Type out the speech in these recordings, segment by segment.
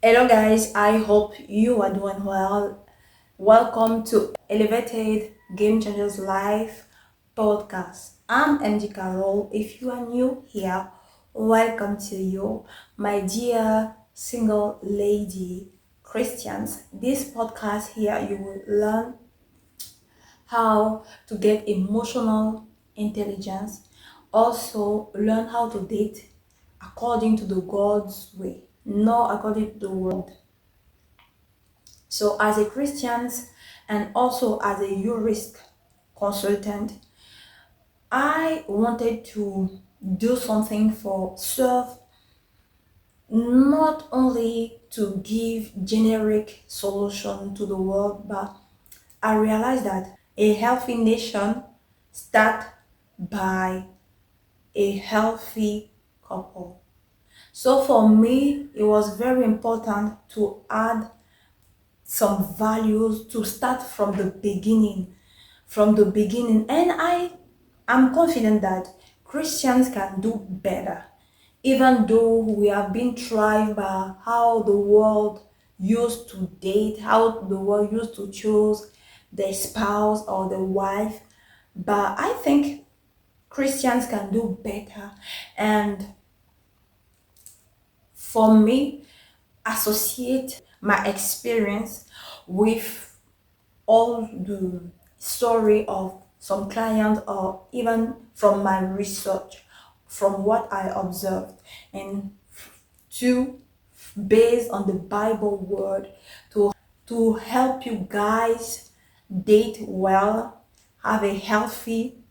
Hello guys, I hope you are doing well. Welcome to Elevated Game Changers Live podcast. I'm MD Carole. If you are new here, welcome to you, my dear single lady Christians. This podcast here, you will learn how to get emotional intelligence, also learn how to date according to the God's way, not according to the world. So, as a Christian and also as a jurist consultant, I wanted to do something for serve, not only to give generic solution to the world, but I realized that a healthy nation starts by a healthy couple. So for me, it was very important to add some values to start from the beginning, and I'm confident that Christians can do better, even though we have been tried by how the world used to date, how the world used to choose their spouse or the wife. But I think Christians can do better, and for me, associate my experience with all the story of some clients, or even from my research, from what I observed, and to based on the Bible word, to help you guys date well, have a healthy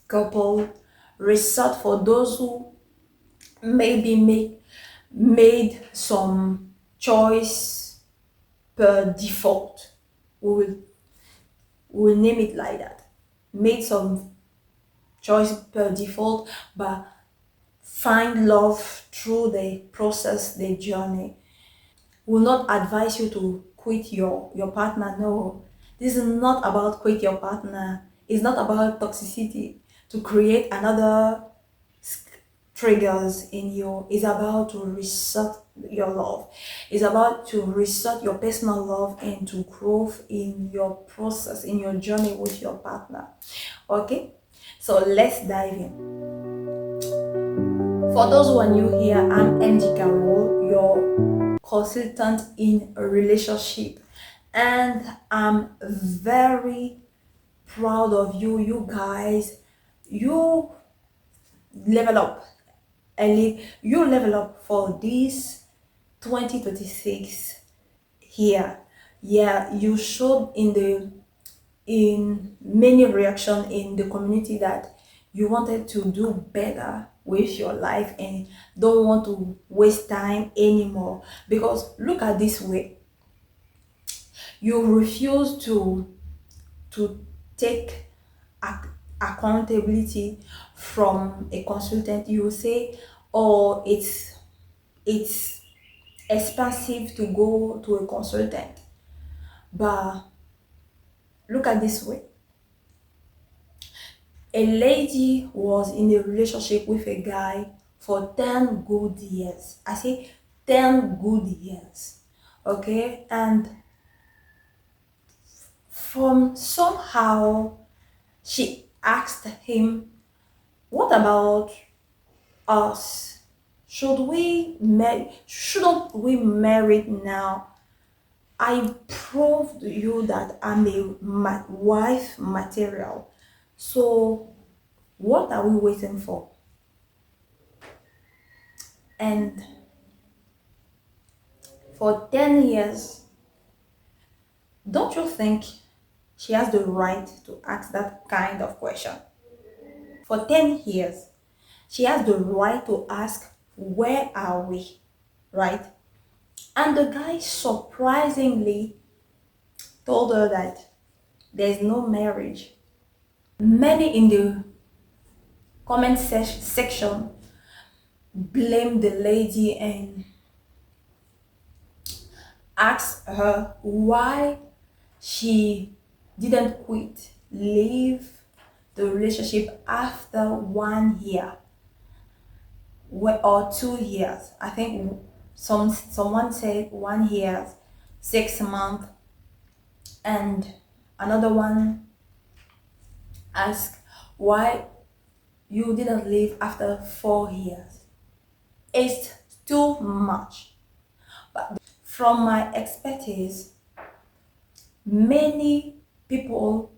couple, research for those who maybe made some choice per default. We will name it like that. Made some choice per default, but find love through the process, the journey. Will not advise you to quit your partner. No, this is not about quit your partner. It's not about toxicity to create another triggers in you. Is about to reset your love. It's about to reset your personal love and to growth in your process, in your journey with your partner. Okay, so let's dive in. For those who are new here, I'm MD Carole, your consultant in a relationship, and I'm very proud of you. You guys, you level up, you level up for this 2026 here. Yeah, you showed in many reaction in the community that you wanted to do better with your life and don't want to waste time anymore. Because look at this way, you refuse to take accountability from a consultant. You say, oh, it's expensive to go to a consultant. But look at this way, a lady was in a relationship with a guy for 10 good years. I say 10 good years. Okay, and from somehow she asked him, what about us? Shouldn't we marry now? I proved you that I'm a wife material. So what are we waiting for? And for 10 years, don't you think she has the right to ask that kind of question? For 10 years, she has the right to ask, where are we? Right? And the guy surprisingly told her that there's no marriage. Many in the comment section blamed the lady and asked her why she didn't quit, leave the relationship after 1 year or 2 years. I think Someone said 1 year, 6 months, and another one asked why you didn't leave after 4 years. It's too much. But from my expertise, many people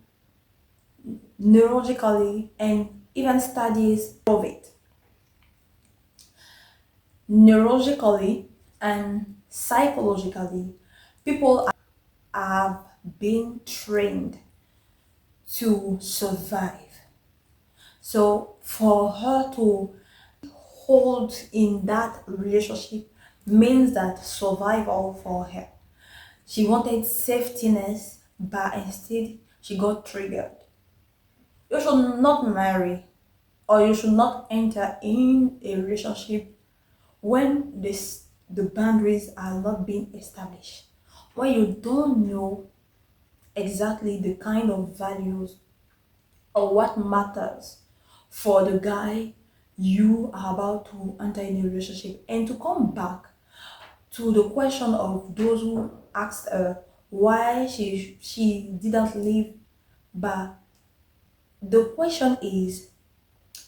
neurologically and even studies of it. Neurologically and psychologically, people have been trained to survive. So for her to hold in that relationship means that survival for her. She wanted safetyness, but instead she got triggered. You should not marry or you should not enter in a relationship when the boundaries are not being established. When you don't know exactly the kind of values or what matters for the guy you are about to enter in a relationship. And to come back to the question of those who asked her why she didn't leave, but the question is,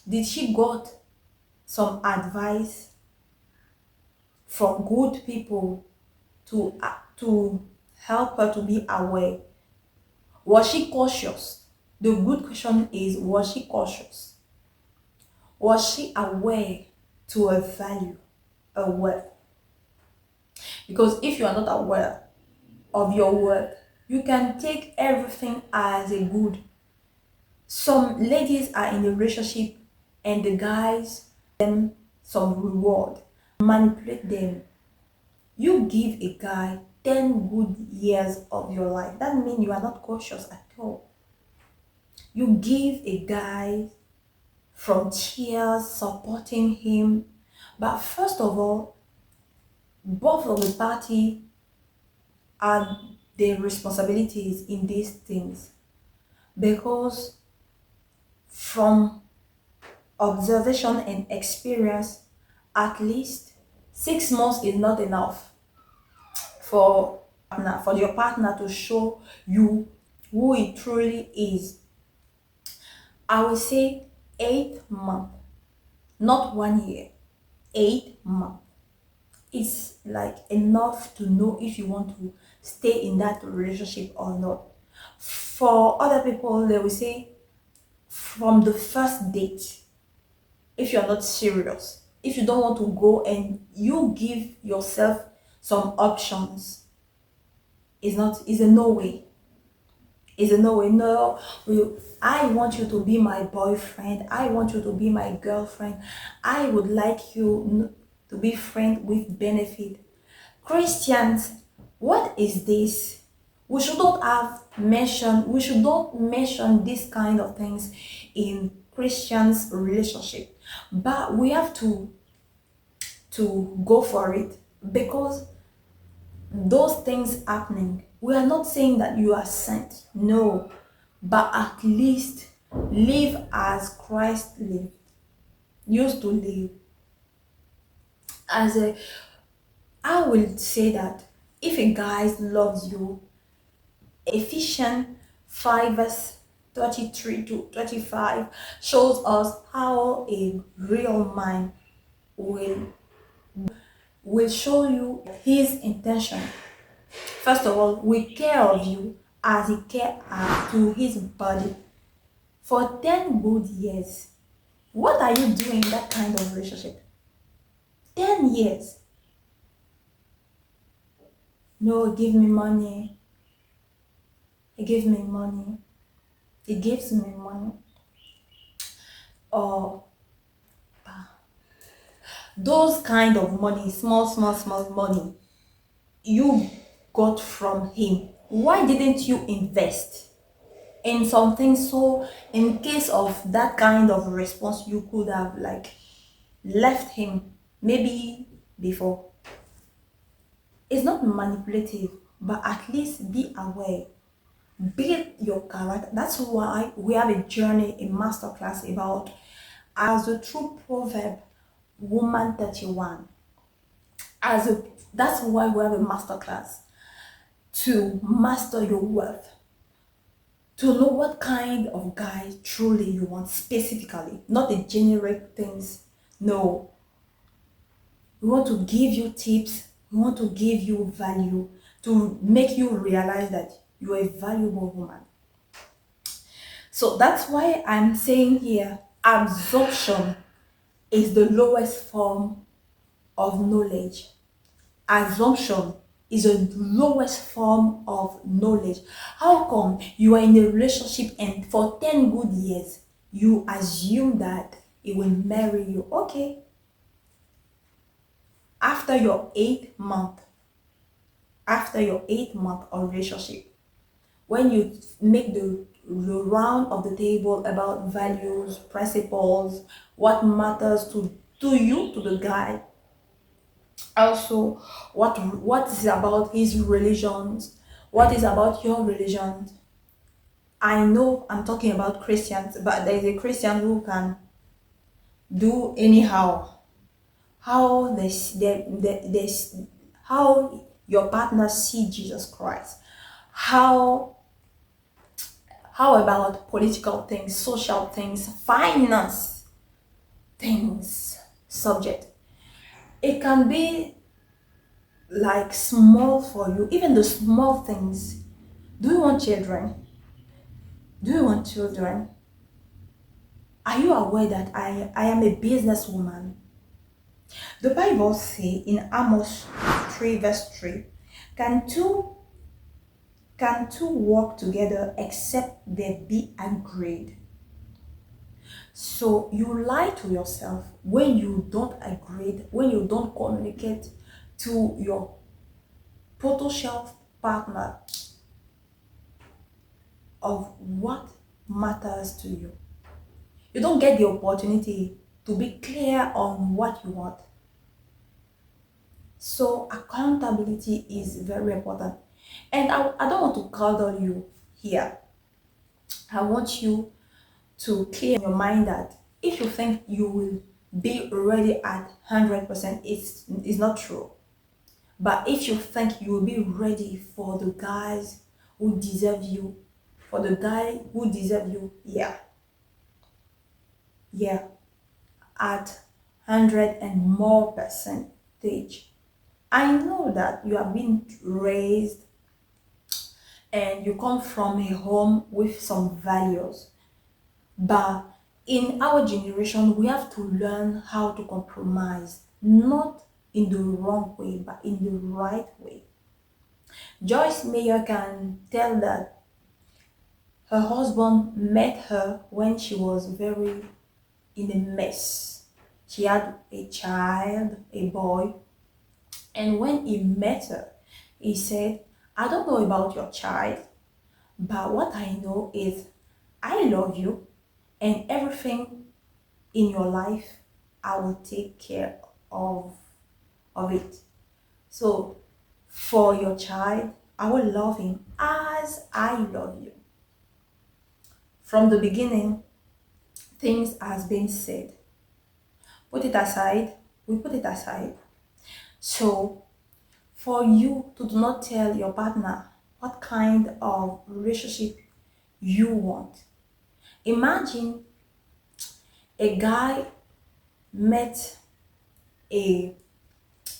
did she got some advice from good people to help her to be aware? Was she cautious? The good question is, was she cautious? Was she aware to her value, her worth? Because if you are not aware of your worth, you can take everything as a good. Some ladies are in a relationship and the guys them some reward, manipulate them. You give a guy 10 good years of your life. That means you are not cautious at all. You give a guy from tears, supporting him. But first of all, both of the party are their responsibilities in these things. Because from observation and experience, at least 6 months is not enough for your partner to show you who he truly is. I will say 8 months, not 1 year. 8 months is like enough to know if you want to stay in that relationship or not. For other people, they will say from the first date, if you're not serious, if you don't want to go and you give yourself some options, is a no way. Is a no way. No, I want you to be my boyfriend. I want you to be my girlfriend. I would like you to be friend with benefit. Christians, what is this? We should not mention this kind of things in Christians relationship, but we have to go for it, because those things happening, we are not saying that you are sent, no, but at least live as Christ lived, used to live. As a I will say that if a guy loves you, Ephesians 5 verse 33 to 35 shows us how a real man will show you his intention. First of all, we care of you as he cared to his body for 10 good years. What are you doing in that kind of relationship? 10 years. No, give me money. He gives me money. He gives me money. Or those kind of money, small money you got from him. Why didn't you invest in something? So in case of that kind of response, you could have like left him maybe before. It's not manipulative, but at least be aware. Build your character. That's why we have a journey, a masterclass about as a true proverb woman 31. as a That's why we have a master class to master your worth, to know what kind of guy truly you want specifically, not the generic things. No, we want to give you tips, we want to give you value to make you realize that you are a valuable woman. So that's why I'm saying here, absorption is the lowest form of knowledge. Assumption is the lowest form of knowledge. How come you are in a relationship and for 10 good years you assume that he will marry you? Okay, after your 8 month, after your 8 month of relationship, when you make the round of the table about values, principles, what matters to you, to the guy, also what is about his religions, what is about your religion. I know I'm talking about Christians, but there's a Christian who can do anyhow. How this how your partner see Jesus Christ, how about political things, social things, finance things, subject. It can be like small for you, even the small things. Do you want children? Do you want children? Are you aware that I am a businesswoman? The Bible says in Amos 3 verse 3, can two work together except they be agreed? So you lie to yourself when you don't agree, when you don't communicate to your potential partner of what matters to you. You don't get the opportunity to be clear on what you want. So accountability is very important. And I don't want to cuddle you here. I want you to clear your mind that if you think you will be ready at 100%, it's not true. But if you think you will be ready for the guys who deserve you, for the guy who deserve you, yeah, at 100 and more percentage. I know that you have been raised and you come from a home with some values, but in our generation we have to learn how to compromise, not in the wrong way but in the right way. Joyce Meyer can tell that her husband met her when she was very in a mess. She had a child, a boy, and when he met her, he said, I don't know about your child, but what I know is I love you and everything in your life, I will take care of, of it. So for your child, I will love him as I love you. From the beginning, things has been said. Put it aside. We put it aside. So for you to do not tell your partner what kind of relationship you want. Imagine a guy met a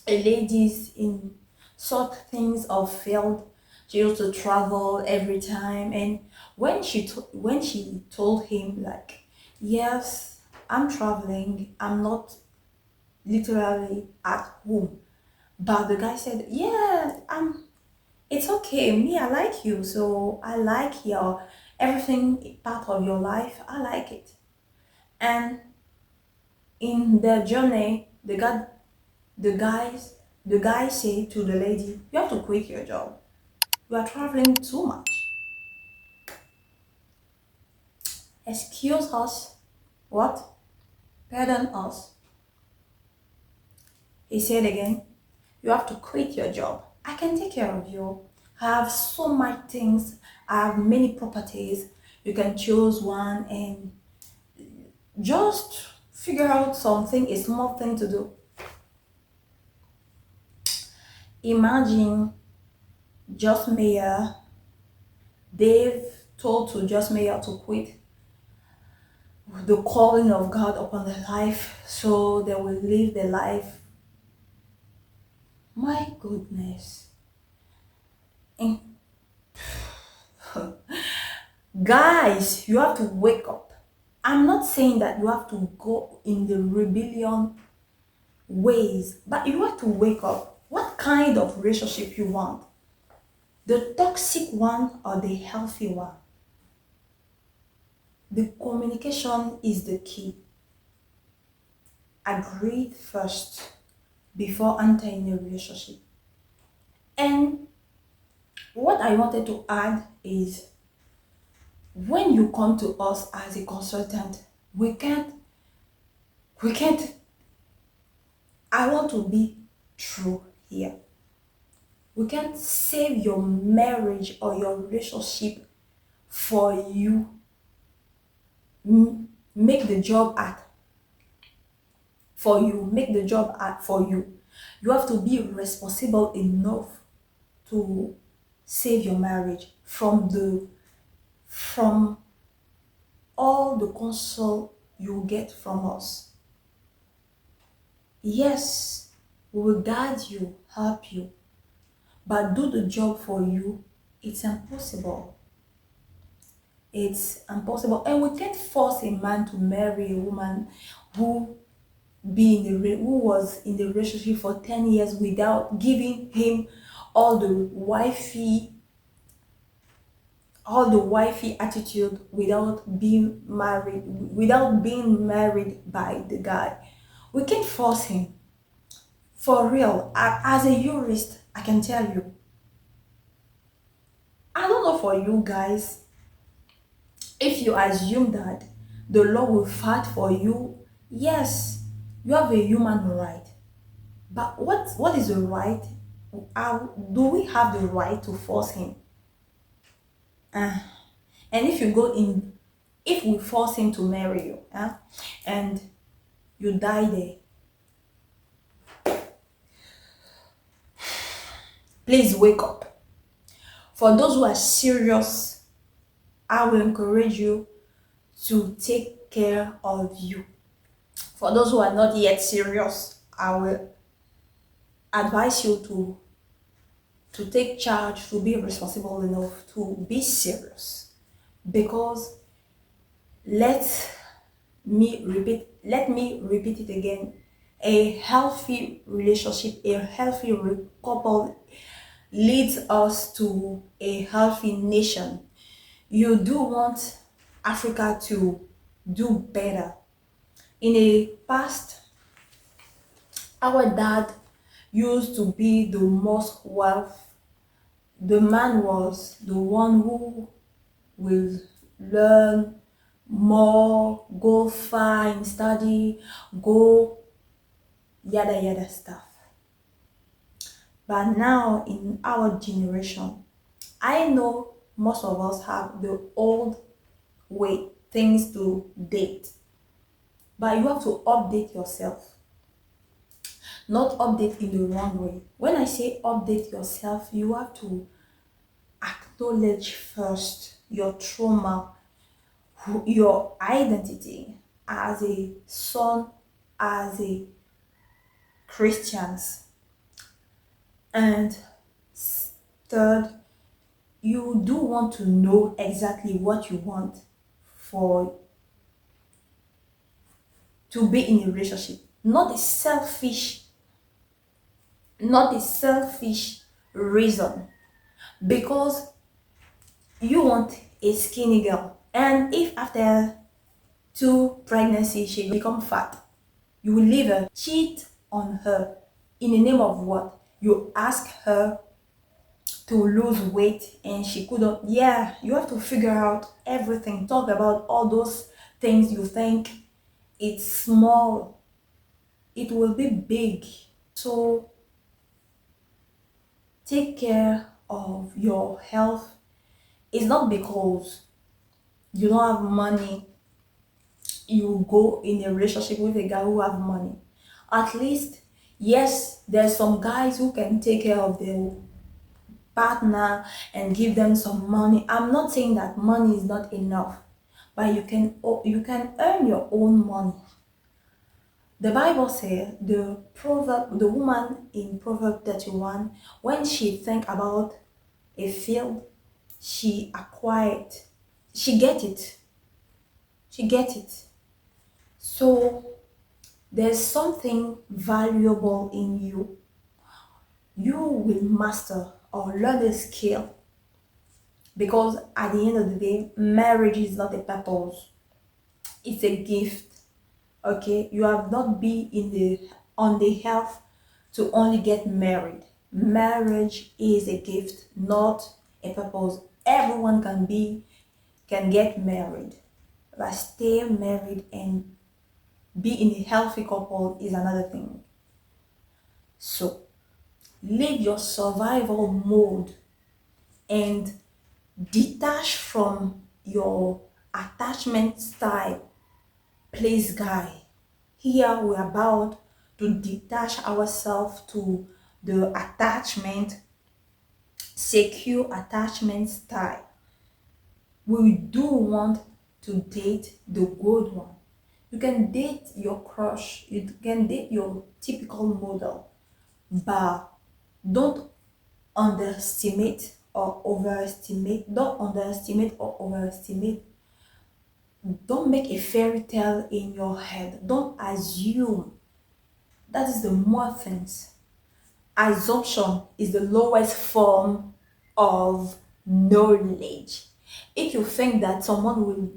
ladies in sort things of field. She used to travel every time, and when she told him like, yes, I'm traveling, I'm not literally at home, but the guy said, yeah, it's okay, me, I like you, so I like your everything part of your life, I like it. And in the journey, the guy said to the lady, you have to quit your job. You are traveling too much. Excuse us. What? Pardon us. He said again, you have to quit your job. I can take care of you. I have so much things. I have many properties. You can choose one and just figure out something, a small thing to do. Imagine Just Mayor, Dave told to Just Mayor to quit the calling of God upon their life so they will live their life. My goodness. And guys, you have to wake up. I'm not saying that you have to go in the rebellion ways, but you have to wake up. What kind of relationship you want? The toxic one or the healthy one? The communication is the key. Agree first before entering a relationship. And what I wanted to add is when you come to us as a consultant, we can't I want to be true here. We can't save your marriage or your relationship for you. Make the job at for you. Make the job at for you. You have to be responsible enough to save your marriage from all the console you get from us. Yes, we will guide you, help you, but do the job for you. It's impossible. It's impossible, and we can't force a man to marry a woman who who was in the relationship for 10 years without giving him all the wifey all the wifey attitude, without being married by the guy. We can't force him. For real, as a jurist, I can tell you, I don't know for you guys, if you assume that the law will fight for you. Yes, you have a human right, but what is the right? How do we have the right to force him? And if you go in, if we force him to marry you, and you die there, please wake up. For those who are serious, I will encourage you to take care of you. For those who are not yet serious, I will advise you to take charge, to be responsible enough to be serious. Because let let me repeat it again. A healthy relationship, a healthy couple leads us to a healthy nation. You do want Africa to do better. In a past, our dad used to be the most wealth. The man was the one who will learn more, go far in study, go yada yada stuff. But now in our generation, I know most of us have the old way things to date, but you have to update yourself. Not update in the wrong way. When I say update yourself, you have to acknowledge first your trauma, your identity as a son, as a Christians. And third, you do want to know exactly what you want for to be in a relationship. Not a selfish reason. Because you want a skinny girl. And if after two pregnancies she become fat, you will leave her, cheat on her. In the name of what? You ask her to lose weight and she couldn't. Yeah, you have to figure out everything. Talk about all those things you think it's small. It will be big. So take care of your health. It's not because you don't have money you go in a relationship with a guy who have money. At least Yes, there's some guys who can take care of their partner and give them some money. I'm not saying that money is not enough, but you can earn your own money. The Bible says the woman in Proverbs 31, when she think about a field, she acquired, she get it, she get it. So there's something valuable in you. You will master or learn a skill, because at the end of the day, marriage is not a purpose, it's a gift. Okay, you have not been in the on the health to only get married. Marriage is a gift, not a purpose. Everyone can get married, but stay married and be in a healthy couple is another thing. So leave your survival mode and detach from your attachment style. Please, guy, here we're about to detach ourselves to the attachment, secure attachment style. We do want to date the good one. You can date your crush, you can date your typical model, but don't underestimate or overestimate, don't make a fairy tale in your head, don't assume. That is the more things. Assumption is the lowest form of knowledge. If you think that someone will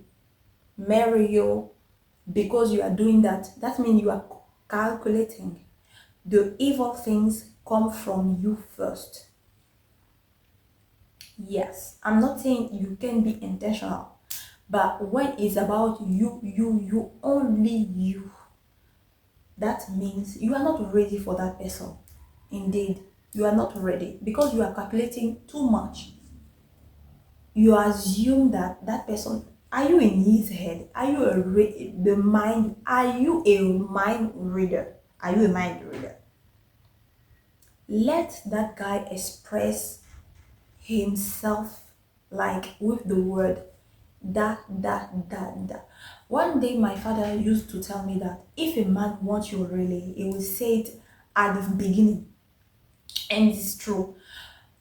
marry you because you are doing that, that means you are calculating. The evil things come from you first. Yes, I'm not saying you can be intentional, but when it's about you, only you, that means you are not ready for that person. Indeed, you are not ready because you are calculating too much. You assume that that person, are you in his head? Are you the mind? Are you a mind reader? Are you a mind reader? Let that guy express himself, like with the word that. One day my father used to tell me that if a man wants you really, he will say it at the beginning. And it's true.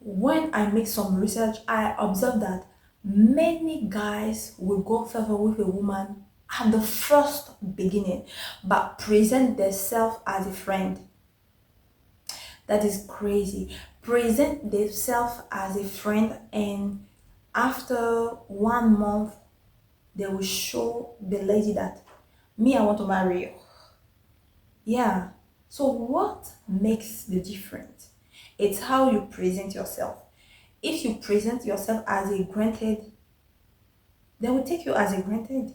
When I make some research, I observe that many guys will go further with a woman at the first beginning, but present themselves as a friend. That is crazy. Present themselves as a friend, and after 1 month, they will show the lady that me, I want to marry you. Yeah. So what makes the difference? It's how you present yourself. If you present yourself as a granted, they will take you as a granted.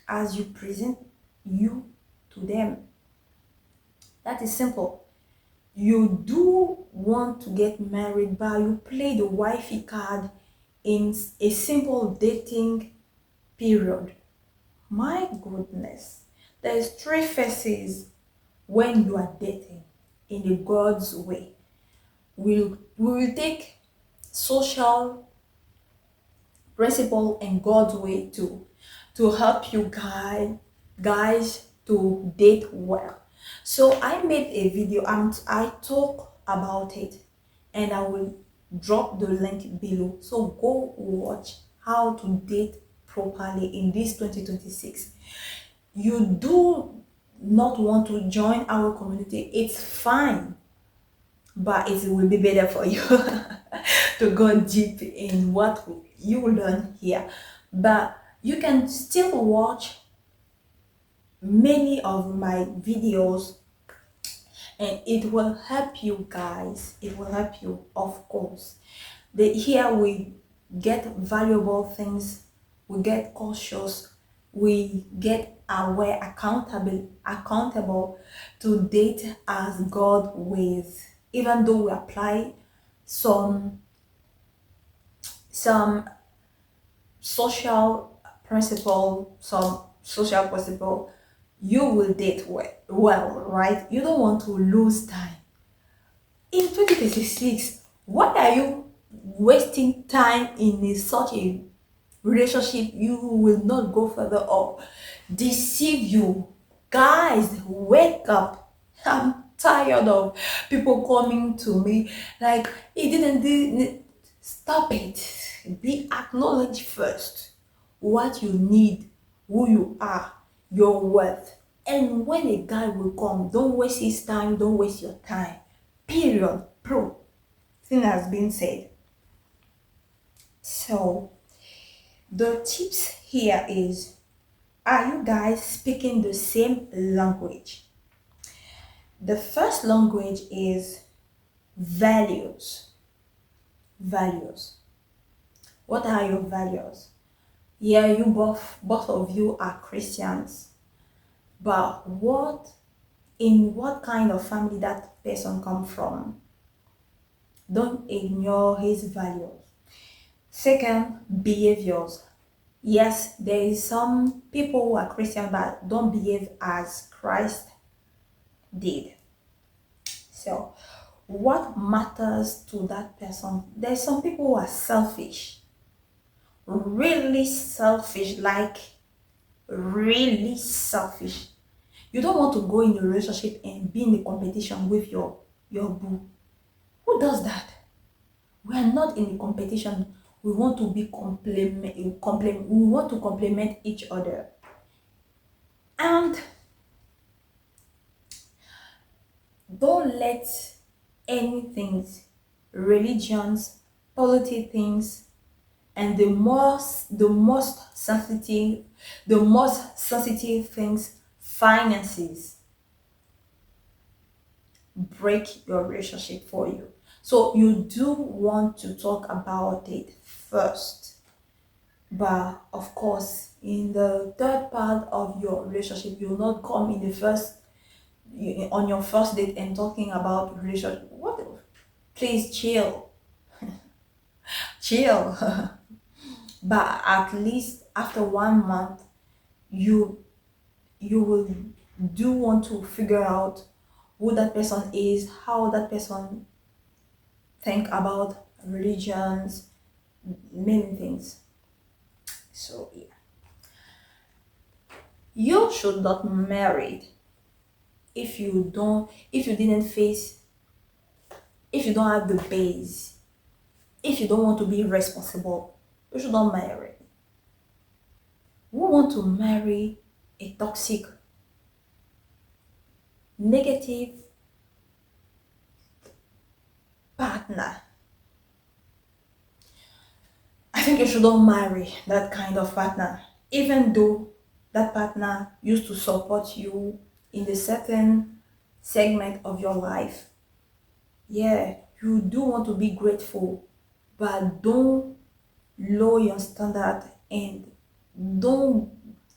As you present you to them. That is simple. You do want to get married, but you play the wifey card in a simple dating period. My goodness. There's three phases when you are dating in the God's way. We will take social principle and God's way to help you guys to date well. So I made a video and I talk about it, and I will drop the link below. So go watch how to date properly in this 2026. You do not want to join our community, it's fine, but it will be better for you to go deep in what you learn here. But you can still watch many of my videos, and it will help you guys. It will help you, of course. Here we get valuable things, we get cautious, we get aware, accountable to date as God ways, even though we apply some some social principle, you will date well, right? You don't want to lose time. In 2026, why are you wasting time in such a relationship you will not go further or deceive you? Guys, wake up. I'm tired of people coming to me like he didn't do. Stop it. Be acknowledged first what you need, who you are, your worth. And when a guy will come, don't waste his time, don't waste your time. Period. Pro. Thing has been said. So the tips here is, are you guys speaking the same language? The first language is values. Values. What are your values? Yeah, you both of you are Christians, but what kind of family that person come from? Don't ignore his values. Second, behaviors. Yes, there is some people who are Christian but don't behave as Christ did. So, what matters to that person? There's some people who are selfish, really selfish, like really selfish. You don't want to go in a relationship and be in a competition with your boo. Who does that? We are not in a competition. We want to be we want to complement each other. And don't let anything, religions, politics things, and the most sensitive things, finances, break your relationship for you. So you do want to talk about it first, but of course in the third part of your relationship you will not come in the first on your first date and talking about relationship. What? Please chill. Chill. But at least after 1 month you will do want to figure out who that person is, how that person think about religions, many things. So yeah, you should not marry if you didn't face, if you don't have the base, if you don't want to be responsible. You should not marry. Who want to marry a toxic, negative partner? I think you shouldn't marry that kind of partner, even though that partner used to support you in a certain segment of your life. Yeah, you do want to be grateful, but don't lower your standard and don't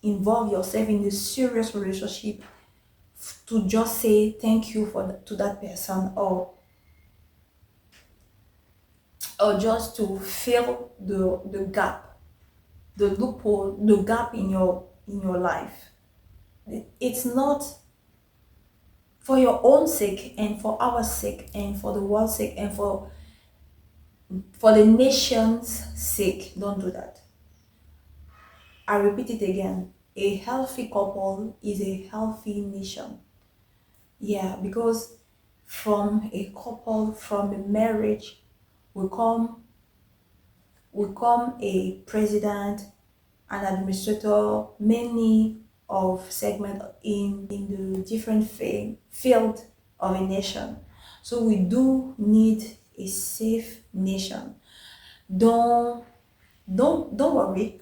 involve yourself in a serious relationship to just say thank you to that person, or just to fill the gap, the loophole, the gap in your life. It's not for your own sake and for our sake and for the world's sake and for the nation's sake. Don't do that. I repeat it again. A healthy couple is a healthy nation. Yeah, because from a couple, from a marriage, will come a president, an administrator, many of segment in the different field of a nation. So we do need a safe nation. Don't worry.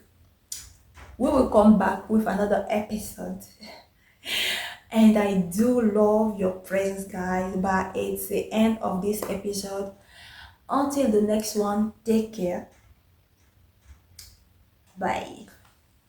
We will come back with another episode. And I do love your presence, guys, but it's the end of this episode. Until the next one, take care. Bye.